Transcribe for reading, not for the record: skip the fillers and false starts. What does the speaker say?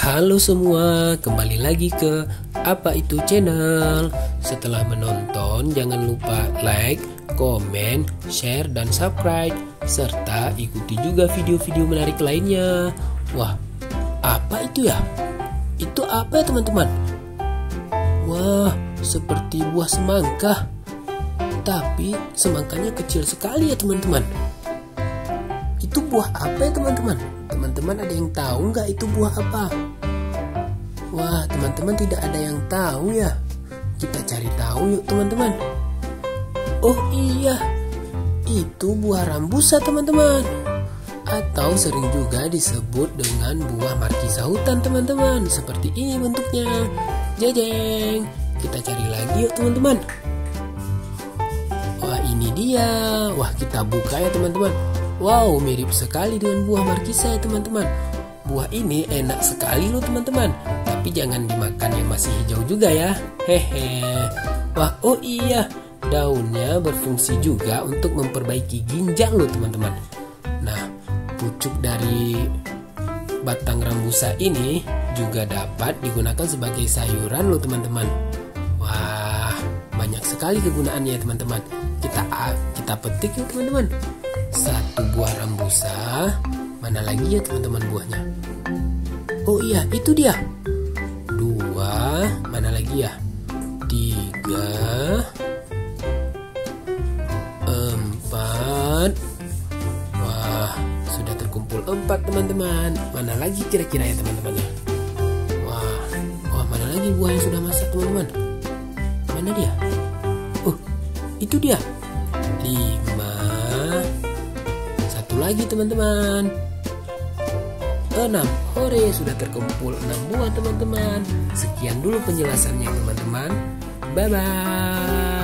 Halo semua, kembali lagi ke Apa Itu Channel. Setelah menonton, jangan lupa like, komen, share, dan subscribe. Serta ikuti juga video-video menarik lainnya. Wah, apa itu ya? Itu apa ya teman-teman? Wah, seperti buah semangka. Tapi semangkanya kecil sekali ya teman-teman. Itu buah apa ya teman-teman? Teman-teman ada yang tahu nggak itu buah apa? Wah, teman-teman tidak ada yang tahu ya. Kita cari tahu yuk teman-teman. Oh iya, itu buah rambusa teman-teman. Atau sering juga disebut dengan buah markisa hutan teman-teman. Seperti ini bentuknya. Jejeng. Kita cari lagi yuk teman-teman. Wah, ini dia. Wah, kita buka ya teman-teman. Wow, mirip sekali dengan buah markisa ya teman-teman. Buah ini enak sekali loh teman-teman. Tapi jangan dimakan yang masih hijau juga ya. Hehe. Wah, oh iya, daunnya berfungsi juga untuk memperbaiki ginjal loh teman-teman. Nah, pucuk dari batang rambusa ini juga dapat digunakan sebagai sayuran loh teman-teman. Wah, banyak sekali kegunaannya teman-teman. Kita petik yuk teman-teman. Satu buah rambusa. Mana lagi ya teman-teman buahnya? Oh iya, itu dia. Dua. Mana lagi ya? Tiga. Empat. Wah, sudah terkumpul 4 teman-teman. Mana lagi kira-kira ya teman-teman ya? Wah, mana lagi buah yang sudah masak teman-teman? Mana dia? Oh, itu dia. 5. Satu lagi teman-teman. 6. Hore, sudah terkumpul 6 buah teman-teman. Sekian dulu penjelasannya teman-teman. Bye-bye.